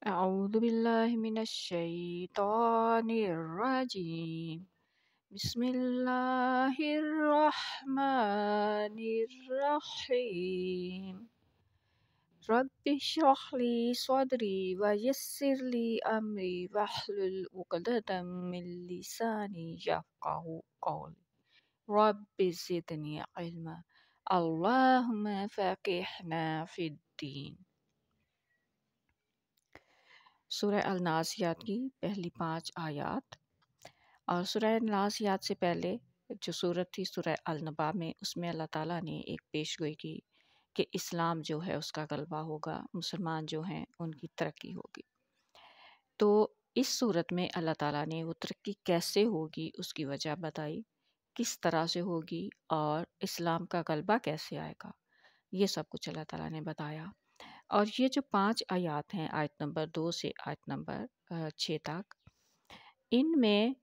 أعوذ بالله من الشيطان الرجيم. بسم الله الرحمن الرحيم. رب اشرح لي صدري ويسر لي أمري واحلل عقدة من لساني يفقه قولي. رب زدني علما. اللهم فقهنا في الدين. سورہ النازیات کی پہلی 5 آیات، اور سورہ النازیات سے پہلے جو صورت تھی سورہ النبا میں، اس میں اللہ تعالیٰ نے ایک پیشگوئی کی کہ اسلام جو ہے اس کا غلبہ ہوگا، مسلمان جو ہیں ان کی ترقی ہوگی۔ تو اس صورت میں اللہ تعالیٰ نے وہ ترقی کیسے ہوگی اس کی وجہ بتائی، کس طرح سے ہوگی اور اسلام کا غلبہ کیسے آئے گا، یہ سب کچھ اللہ تعالیٰ نے بتایا۔ اور یہ جو 5 آیات ہیں، آیت نمبر 2 سے آیت نمبر 6 تک، ان میں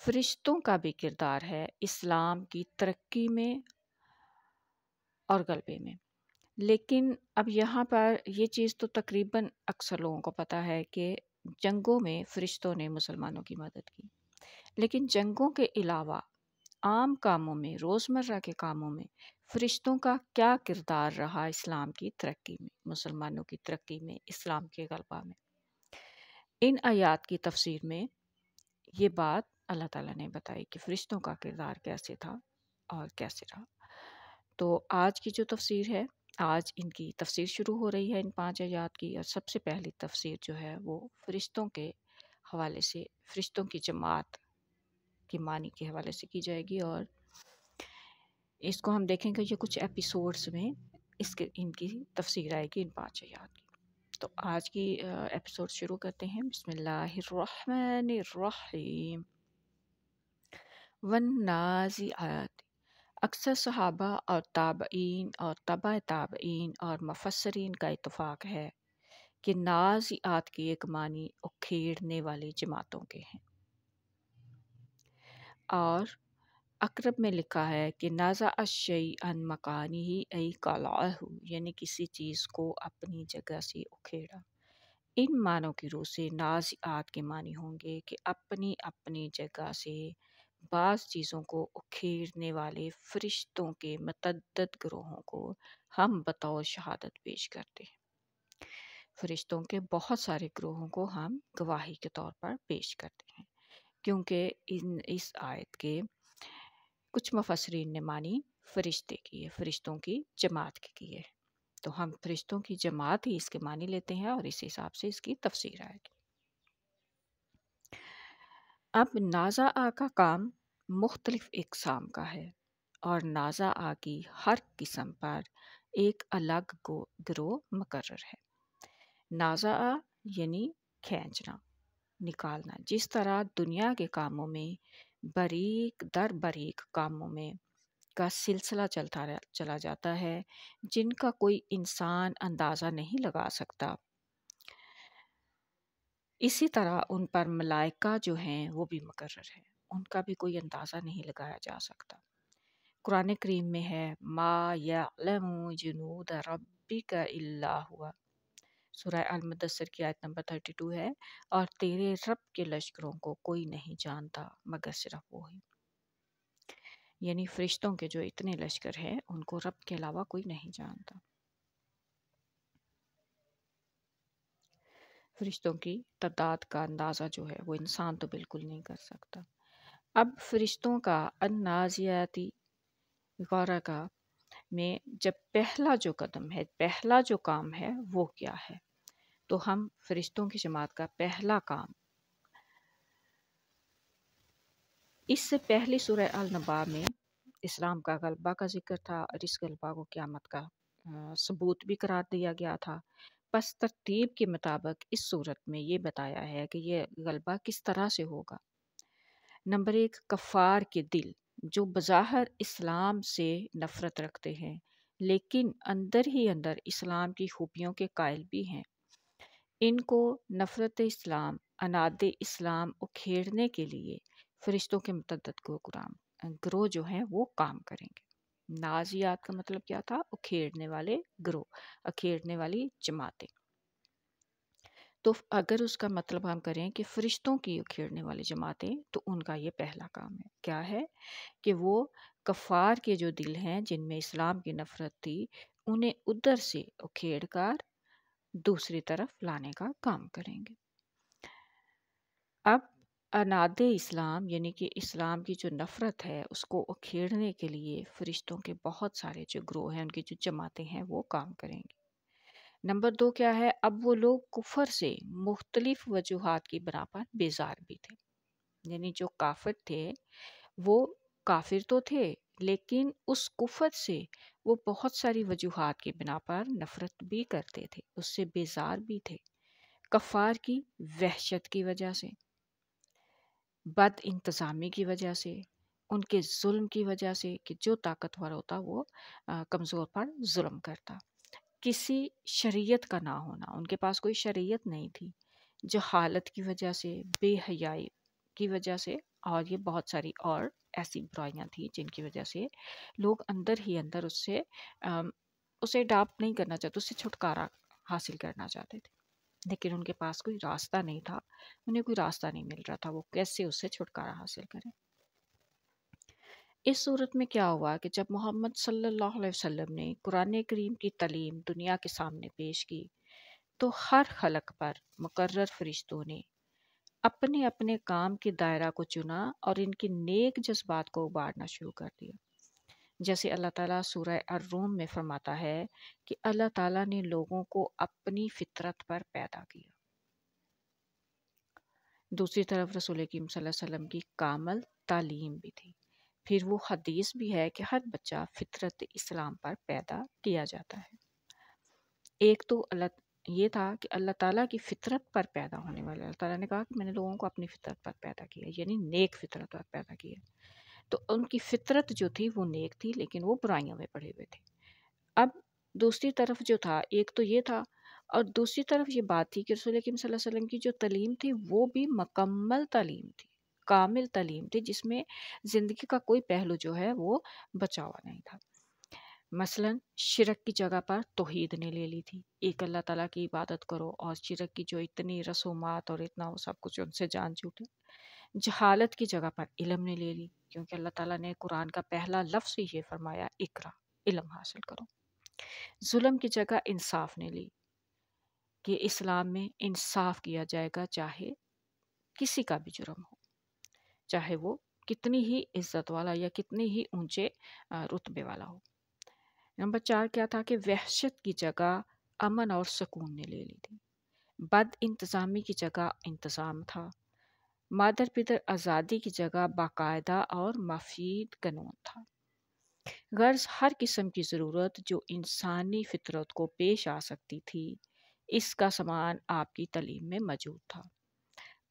فرشتوں کا بھی کردار ہے اسلام کی ترقی میں اور غلبے میں۔ لیکن اب یہاں پر یہ چیز تو تقریباً اکثر لوگوں کو پتہ ہے کہ جنگوں میں فرشتوں نے مسلمانوں کی مدد کی، لیکن جنگوں کے علاوہ عام کاموں میں، روزمرہ کے کاموں میں فرشتوں کا کیا کردار رہا اسلام کی ترقی میں، مسلمانوں کی ترقی میں، اسلام کے غلبہ میں۔ ان آیات کی تفسیر میں یہ بات اللہ تعالیٰ نے بتائی کہ فرشتوں کا کردار کیسے تھا اور کیسے رہا۔ تو آج کی جو تفسیر ہے، آج ان کی تفسیر شروع ہو رہی ہے ان 5 آیات کی، اور سب سے پہلی تفسیر جو ہے وہ فرشتوں کے حوالے سے، فرشتوں کی جماعت کے معنی کے حوالے سے کی جائے گی، اور اس کو ہم دیکھیں گے یہ کچھ ایپیسوڈز میں ان کی تفسیر آئے گی ان 5 آیات کی۔ تو آج کی ایپیسوڈ شروع کرتے ہیں۔ بسم اللہ الرحمن الرحیم۔ والنازعات، اکثر صحابہ اور تابعین اور تبع تابعین اور مفسرین کا اتفاق ہے کہ نازعات کی ایک معنی اکھیڑنے والی جماعتوں کے ہیں، اور اقرب میں لکھا ہے کہ نازع الشیء عن مکانہ ای قلعہ، یعنی کسی چیز کو اپنی جگہ سے اکھیڑا۔ ان معنوں کی روح سے نازعات کے معنی ہوں گے کہ اپنی اپنی جگہ سے بعض چیزوں کو اکھیڑنے والے فرشتوں کے متعدد گروہوں کو ہم بطور شہادت پیش کرتے ہیں۔ فرشتوں کے بہت سارے گروہوں کو ہم گواہی کے طور پر پیش کرتے ہیں، کیونکہ اس آیت کے کچھ مفسرین نے معنی فرشتے کی ہے، فرشتوں کی جماعت کی ہے، تو ہم فرشتوں کی جماعت ہی اس کے معنی لیتے ہیں اور اس حساب سے اس کی تفسیر آئے گی۔ اب نازعہ کا کام مختلف اقسام کا ہے، اور نازعہ کی ہر قسم پر ایک الگ گروہ مقرر ہے۔ نازعہ یعنی کھینچنا، نکالنا، جس طرح دنیا کے کاموں میں باریک در باریک کاموں میں کا سلسلہ چلا جاتا ہے جن کا کوئی انسان اندازہ نہیں لگا سکتا، اسی طرح ان پر ملائکہ جو ہیں وہ بھی مقرر ہیں، ان کا بھی کوئی اندازہ نہیں لگایا جا سکتا۔ قرآن کریم میں ہے ما یعلم جنود ربک الا ہوا، سورہ المدثر کی آیت نمبر 32 ہے، اور تیرے رب کے لشکروں کو کوئی نہیں جانتا مگر صرف وہی، یعنی فرشتوں کے جو اتنے لشکر ہیں ان کو رب کے علاوہ کوئی نہیں جانتا۔ فرشتوں کی تعداد کا اندازہ جو ہے وہ انسان تو بالکل نہیں کر سکتا۔ اب فرشتوں کا النازعاتی غارقہ میں جب پہلا جو قدم ہے، پہلا جو کام ہے وہ کیا ہے، تو ہم فرشتوں کی جماعت کا پہلا کام، اس سے پہلی سورہ النبا میں اسلام کا غلبہ کا ذکر تھا، اور اس غلبہ کو قیامت کا ثبوت بھی قرار دیا گیا تھا۔ پس ترتیب کے مطابق اس صورت میں یہ بتایا ہے کہ یہ غلبہ کس طرح سے ہوگا۔ نمبر 1، کفار کے دل جو بظاہر اسلام سے نفرت رکھتے ہیں لیکن اندر ہی اندر اسلام کی خوبیوں کے قائل بھی ہیں، ان کو نفرت اسلام، عناد اسلام اکھیڑنے کے لیے فرشتوں کے متعدد گروہ جو ہیں وہ کام کریں گے۔ نازعات کا مطلب کیا تھا؟ اکھیڑنے والے گروہ، اکھیڑنے والی جماعتیں۔ تو اگر اس کا مطلب ہم کریں کہ فرشتوں کی اکھیڑنے والی جماعتیں، تو ان کا یہ پہلا کام ہے، کیا ہے کہ وہ کفار کے جو دل ہیں جن میں اسلام کی نفرت تھی، انہیں ادھر سے اکھیڑ کر دوسری طرف لانے کا کام کریں گے۔ اب اناد اسلام یعنی کہ اسلام کی جو نفرت ہے اس کو اکھیڑنے کے لیے فرشتوں کے بہت سارے جو گروہ ہیں، ان کی جو جماعتیں ہیں، وہ کام کریں گے۔ نمبر 2 کیا ہے؟ اب وہ لوگ کفر سے مختلف وجوہات کی بنا پر بیزار بھی تھے، یعنی جو کافر تھے وہ کافر تو تھے، لیکن اس کفر سے وہ بہت ساری وجوہات کی بنا پر نفرت بھی کرتے تھے، اس سے بیزار بھی تھے۔ کفار کی وحشت کی وجہ سے، بد انتظامی کی وجہ سے، ان کے ظلم کی وجہ سے کہ جو طاقتور ہوتا وہ کمزور پر ظلم کرتا، کسی شریعت کا نہ ہونا، ان کے پاس کوئی شریعت نہیں تھی، جہالت کی وجہ سے، بے حیائی کی وجہ سے، اور یہ بہت ساری اور ایسی برائیاں تھیں جن کی وجہ سے لوگ اندر ہی اندر اسے اڈاپٹ نہیں کرنا چاہتے، اس سے چھٹکارا حاصل کرنا چاہتے تھے، لیکن ان کے پاس کوئی راستہ نہیں تھا، انہیں کوئی راستہ نہیں مل رہا تھا، وہ کیسے اس سے چھٹکارا حاصل کریں۔ اس صورت میں کیا ہوا کہ جب محمد صلی اللہ علیہ وسلم نے قرآن کریم کی تعلیم دنیا کے سامنے پیش کی، تو ہر خلق پر مقرر فرشتوں نے اپنے اپنے کام کے دائرہ کو چنا اور ان کے نیک جذبات کو ابارنا شروع کر دیا۔ جیسے اللہ تعالیٰ سورہ الروم میں فرماتا ہے کہ اللہ تعالیٰ نے لوگوں کو اپنی فطرت پر پیدا کیا۔ دوسری طرف رسول کریم صلی اللہ علیہ وسلم کی کامل تعلیم بھی تھی۔ پھر وہ حدیث بھی ہے کہ ہر بچہ فطرت اسلام پر پیدا کیا جاتا ہے۔ ایک تو یہ تھا کہ اللہ تعالیٰ کی فطرت پر پیدا ہونے والے، اللہ تعالیٰ نے کہا کہ میں نے لوگوں کو اپنی فطرت پر پیدا کیا، یعنی نیک فطرت پر پیدا کیا، تو ان کی فطرت جو تھی وہ نیک تھی، لیکن وہ برائیوں میں پڑے ہوئے تھے۔ اب دوسری طرف جو تھا، ایک تو یہ تھا، اور دوسری طرف یہ بات تھی کہ رسول کریم صلی اللہ علیہ وسلم کی جو تعلیم تھی وہ بھی مکمل تعلیم تھی، کامل تعلیم تھی، جس میں زندگی کا کوئی پہلو جو ہے وہ بچا ہوا نہیں تھا۔ مثلا شرک کی جگہ پر توحید نے لے لی تھی، ایک اللہ تعالیٰ کی عبادت کرو، اور شرک کی جو اتنی رسومات اور اتنا وہ سب کچھ ان سے جان چھوٹے۔ جہالت کی جگہ پر علم نے لے لی، کیونکہ اللہ تعالیٰ نے قرآن کا پہلا لفظ ہی یہ فرمایا، اقرا، علم حاصل کرو۔ ظلم کی جگہ انصاف نے لی، کہ اسلام میں انصاف کیا جائے گا، چاہے کسی کا بھی جرم ہو، چاہے وہ کتنی ہی عزت والا یا کتنی ہی اونچے رتبے والا ہو۔ نمبر 4 کیا تھا کہ وحشت کی جگہ امن اور سکون نے لے لی تھی، بد انتظامی کی جگہ انتظام تھا، مادر پدر آزادی کی جگہ باقاعدہ اور مفید قانون تھا۔ غرض ہر قسم کی ضرورت جو انسانی فطرت کو پیش آ سکتی تھی، اس کا سامان آپ کی تعلیم میں موجود تھا،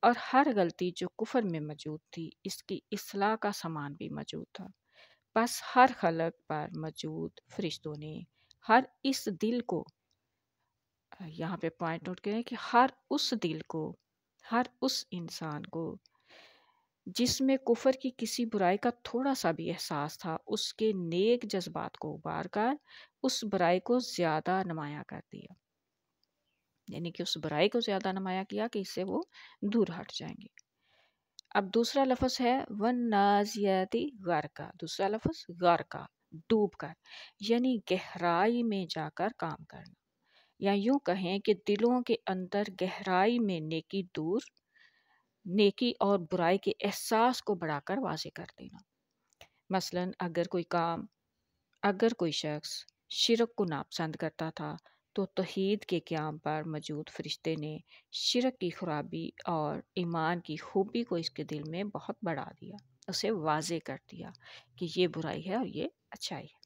اور ہر غلطی جو کفر میں موجود تھی، اس کی اصلاح کا سامان بھی موجود تھا۔ بس ہر خلق پر موجود فرشتوں نے ہر اس دل کو، یہاں پہ پوائنٹ نوٹ کریں کہ ہر اس دل کو، ہر اس انسان کو جس میں کفر کی کسی برائی کا تھوڑا سا بھی احساس تھا، اس کے نیک جذبات کو ابار کر اس برائی کو زیادہ نمایاں کر دیا، یعنی کہ اس برائی کو زیادہ نمایاں کیا کہ اس سے وہ دور ہٹ جائیں گے۔ اب دوسرا لفظ ہے وَالنَّازِعَاتِ غَرْقًا، دوسرا لفظ غرقا، ڈوب کر، یعنی گہرائی میں جا کر کام کرنا، یا یوں کہیں کہ دلوں کے اندر گہرائی میں نیکی اور برائی کے احساس کو بڑھا کر واضح کر دینا۔ مثلا اگر کوئی شخص شرک کو ناپسند کرتا تھا، تو توحید کے قیام پر موجود فرشتے نے شرک کی خرابی اور ایمان کی خوبی کو اس کے دل میں بہت بڑھا دیا، اسے واضح کر دیا کہ یہ برائی ہے اور یہ اچھائی ہے۔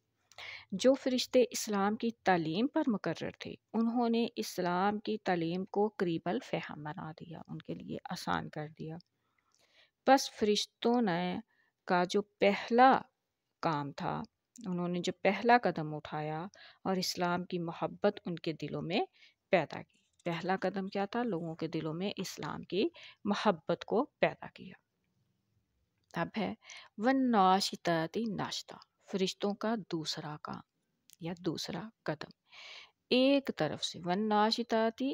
جو فرشتے اسلام کی تعلیم پر مقرر تھے، انہوں نے اسلام کی تعلیم کو قریب الفہم بنا دیا، ان کے لیے آسان کر دیا۔ بس فرشتوں نے کا جو پہلا کام تھا، انہوں نے جو پہلا قدم اٹھایا اور اسلام کی محبت ان کے دلوں میں پیدا کی۔ پہلا قدم کیا تھا؟ لوگوں کے دلوں میں اسلام کی محبت کو پیدا کیا۔ اب ہے وَالنَّاشِطَاتِ نَشْطًا، فرشتوں کا دوسرا کام یا دوسرا قدم۔ ایک طرف سے وَالنَّاشِطَاتِ